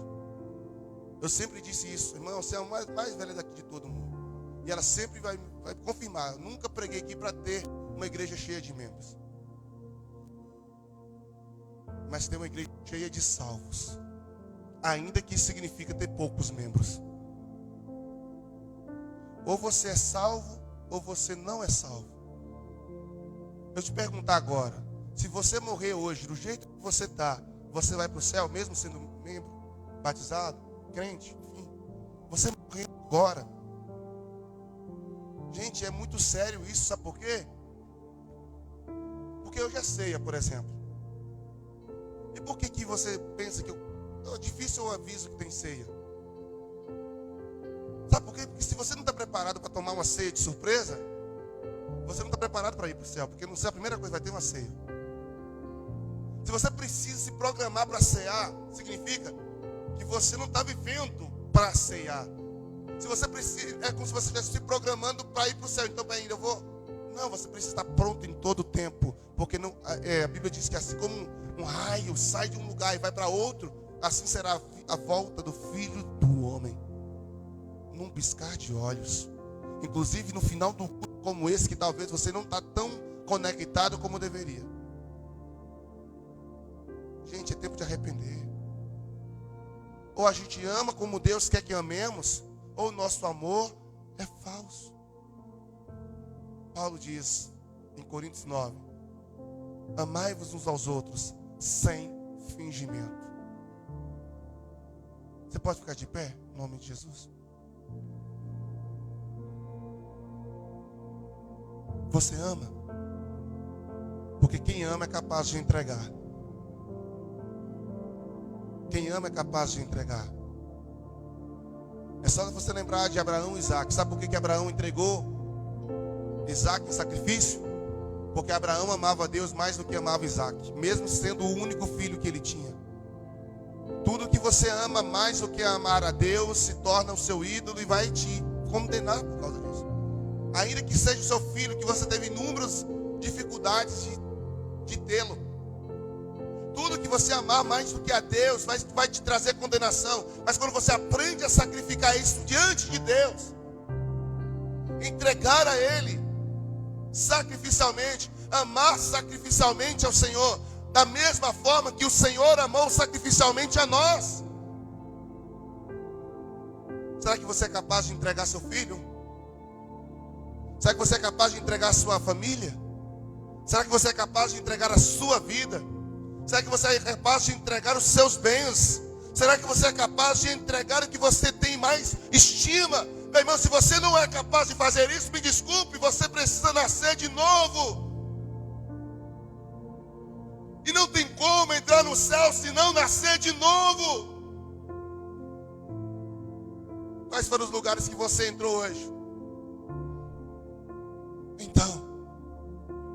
Eu sempre disse isso: irmão, você é a mais velha daqui de todo mundo. E ela sempre vai confirmar: eu nunca preguei aqui para ter uma igreja cheia de membros, mas ter uma igreja cheia de salvos, ainda que isso significa ter poucos membros. Ou você é salvo, ou você não é salvo. Eu te perguntar agora: se você morrer hoje do jeito que você está, você vai para o céu mesmo sendo membro, batizado, crente, enfim? Você morrer agora. Gente, é muito sério isso, sabe por quê? Porque hoje é ceia, por exemplo. E por que você pensa que é difícil eu aviso que tem ceia? Sabe por quê? Porque se você não está preparado para tomar uma ceia de surpresa, você não está preparado para ir para o céu. Porque no céu a primeira coisa vai ter uma ceia. Se você precisa se programar para cear, significa que você não está vivendo para cear. Se você precisa, é como se você estivesse se programando para ir para o céu. Então, ainda eu vou. Não, você precisa estar pronto em todo o tempo. Porque não, a Bíblia diz que assim como um raio sai de um lugar e vai para outro, assim será a volta do Filho do Homem. Num piscar de olhos. Inclusive no final de um culto como esse, que talvez você não está tão conectado como deveria. Gente, é tempo de arrepender. Ou a gente ama como Deus quer que amemos, ou o nosso amor é falso. Paulo diz em Coríntios 9: amai-vos uns aos outros sem fingimento. Você pode ficar de pé em nome de Jesus? Você ama? Porque quem ama é capaz de entregar. Quem ama é capaz de entregar. É só você lembrar de Abraão e Isaac. Sabe por que Abraão entregou Isaac em sacrifício? Porque Abraão amava a Deus mais do que amava Isaac, mesmo sendo o único filho que ele tinha. Tudo que você ama mais do que amar a Deus se torna o seu ídolo e vai te condenar por causa disso. Ainda que seja o seu filho, que você teve inúmeros dificuldades de tê-lo. Tudo que você amar mais do que a Deus vai te trazer condenação. Mas quando você aprende a sacrificar isso diante de Deus, entregar a Ele sacrificialmente, amar sacrificialmente ao Senhor, da mesma forma que o Senhor amou sacrificialmente a nós. Será que você é capaz de entregar seu filho? Será que você é capaz de entregar a sua família? Será que você é capaz de entregar a sua vida? Será que você é capaz de entregar os seus bens? Será que você é capaz de entregar o que você tem mais estima? Meu irmão, se você não é capaz de fazer isso, me desculpe, você precisa nascer de novo. E não tem como entrar no céu se não nascer de novo. Quais foram os lugares que você entrou hoje? Então,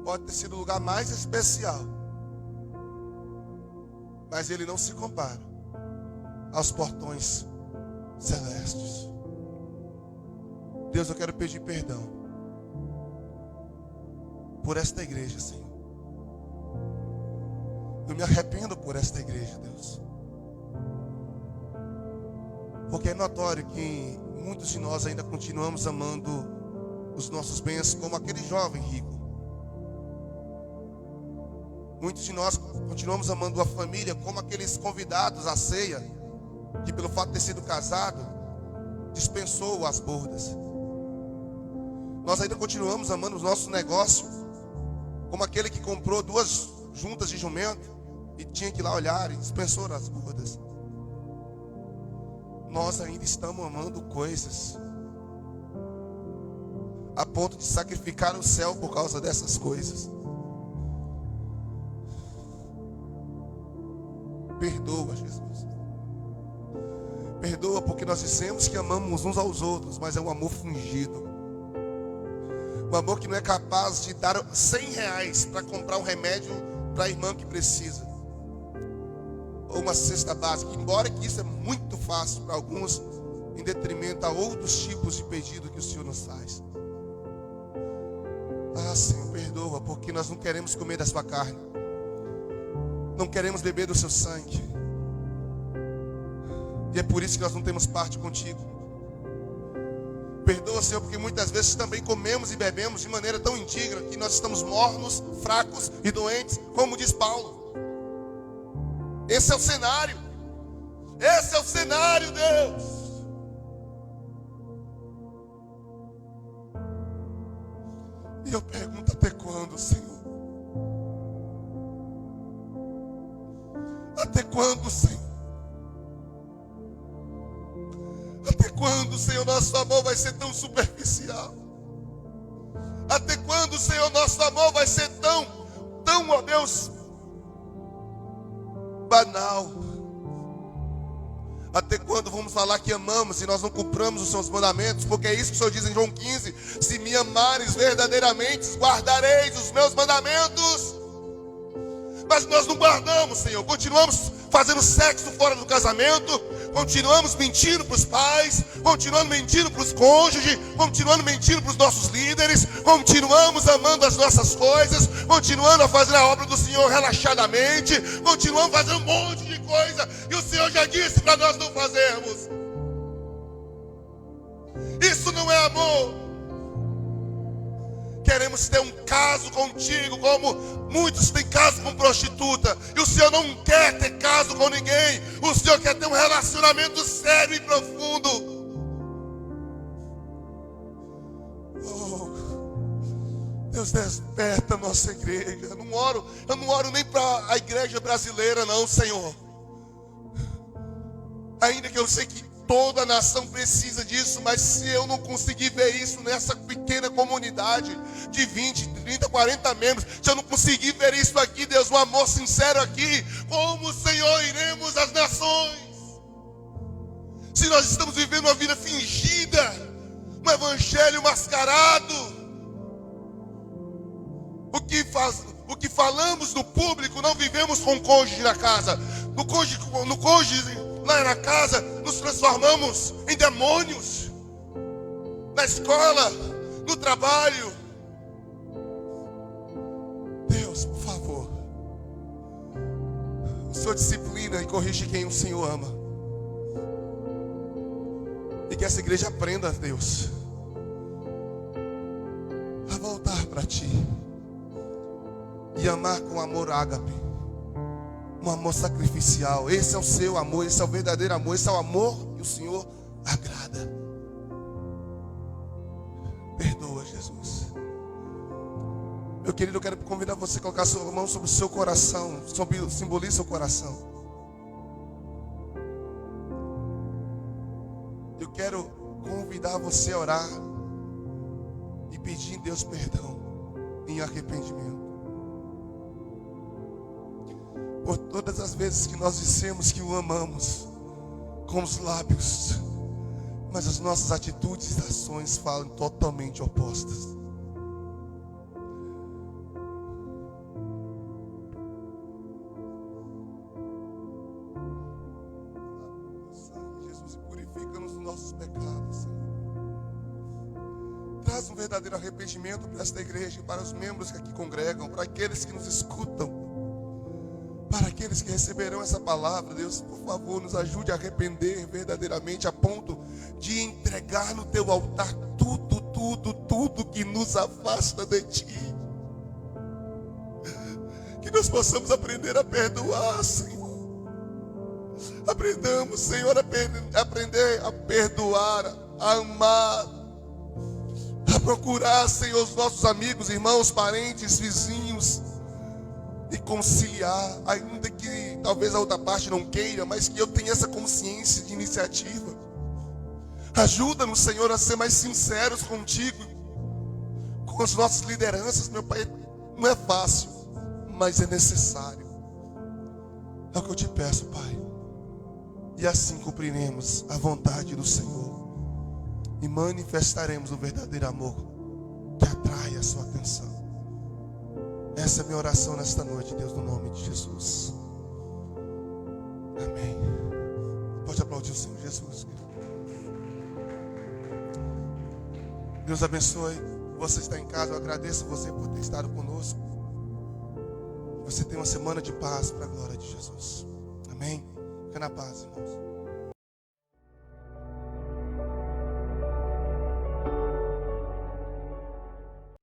pode ter sido o lugar mais especial, mas ele não se compara aos portões celestes. Deus, eu quero pedir perdão por esta igreja, Senhor. Eu me arrependo por esta igreja, Deus. Porque é notório que muitos de nós ainda continuamos amando os nossos bens como aquele jovem rico. Muitos de nós continuamos amando a família como aqueles convidados à ceia, que pelo fato de ter sido casado, dispensou as bordas. Nós ainda continuamos amando o nosso negócio como aquele que comprou 2 juntas de jumento e tinha que ir lá olhar e dispensou as bordas. Nós ainda estamos amando coisas a ponto de sacrificar o céu por causa dessas coisas. Perdoa, Jesus. Perdoa porque nós dissemos que amamos uns aos outros, mas é um amor fingido. Um amor que não é capaz de dar R$100 para comprar um remédio para a irmã que precisa. Ou uma cesta básica, embora que isso é muito fácil para alguns, em detrimento a outros tipos de pedido que o Senhor nos faz. Ah, Senhor, perdoa, porque nós não queremos comer da sua carne, não queremos beber do seu sangue, e é por isso que nós não temos parte contigo. Perdoa, Senhor, porque muitas vezes também comemos e bebemos de maneira tão indigna que nós estamos mornos, fracos e doentes, como diz Paulo. Esse é o cenário. Esse é o cenário, Deus. E eu pergunto, até quando, Senhor? Até quando, Senhor? Até quando, Senhor, nosso amor vai ser tão superficial? Até quando, Senhor, nosso amor vai ser tão, ó Deus, banal? Até quando vamos falar que amamos e nós não cumprimos os seus mandamentos? Porque é isso que o Senhor diz em João 15: se me amares verdadeiramente, guardareis os meus mandamentos. Mas nós não guardamos, Senhor. Continuamos fazendo sexo fora do casamento, continuamos mentindo para os pais, continuando mentindo para os cônjuges, continuando mentindo para os nossos líderes, continuamos amando as nossas coisas, continuando a fazer a obra do Senhor relaxadamente, continuamos fazendo um monte de coisa e o Senhor já disse para nós não fazermos. Isso não é amor. Queremos ter um caso contigo, como muitos têm caso com prostituta. E o Senhor não quer ter caso com ninguém. O Senhor quer ter um relacionamento sério e profundo. Oh, Deus, desperta a nossa igreja. Eu não oro nem para a igreja brasileira, não, Senhor. Ainda que eu sei que toda a nação precisa disso, mas se eu não conseguir ver isso nessa pequena comunidade de 20, 30, 40 membros, se eu não conseguir ver isso aqui, Deus, um amor sincero aqui, como, Senhor, iremos às nações? Se nós estamos vivendo uma vida fingida, um evangelho mascarado, o que falamos no público, não vivemos com o cônjuge na casa. No cônjuge lá na casa, nos transformamos em demônios. Na escola, no trabalho. Deus, por favor, o Senhor disciplina e corrige quem o Senhor ama. E que essa igreja aprenda, Deus, a voltar para Ti e amar com amor ágape, um amor sacrificial. Esse é o seu amor, esse é o verdadeiro amor, esse é o amor que o Senhor agrada. Perdoa, Jesus. Meu querido, eu quero convidar você a colocar sua mão sobre o seu coração, simbolize seu coração. Eu quero convidar você a orar e pedir em Deus perdão, em arrependimento, por todas as vezes que nós dissemos que o amamos com os lábios, mas as nossas atitudes e ações falam totalmente opostas. Jesus, purifica-nos dos nossos pecados, Senhor. Traz um verdadeiro arrependimento para esta igreja, para os membros que aqui congregam, para aqueles que nos escutam, para aqueles que receberão essa palavra. Deus, por favor, nos ajude a arrepender verdadeiramente, a ponto de entregar no Teu altar tudo que nos afasta de Ti. Que nós possamos aprender a perdoar, Senhor. Aprendamos, Senhor, aprender a perdoar, a amar, a procurar, Senhor, os nossos amigos, irmãos, parentes, vizinhos, e conciliar, ainda que talvez a outra parte não queira, mas que eu tenha essa consciência de iniciativa. Ajuda-nos, Senhor, a ser mais sinceros contigo, com as nossas lideranças, meu Pai. Não é fácil, mas é necessário. É o que eu te peço, Pai. E assim cumpriremos a vontade do Senhor e manifestaremos o verdadeiro amor que atrai a sua atenção. Essa é a minha oração nesta noite, Deus, no nome de Jesus. Amém. Pode aplaudir o Senhor Jesus. Deus abençoe. Você está em casa, eu agradeço você por ter estado conosco. Você tem uma semana de paz para a glória de Jesus. Amém. Fica na paz, irmãos.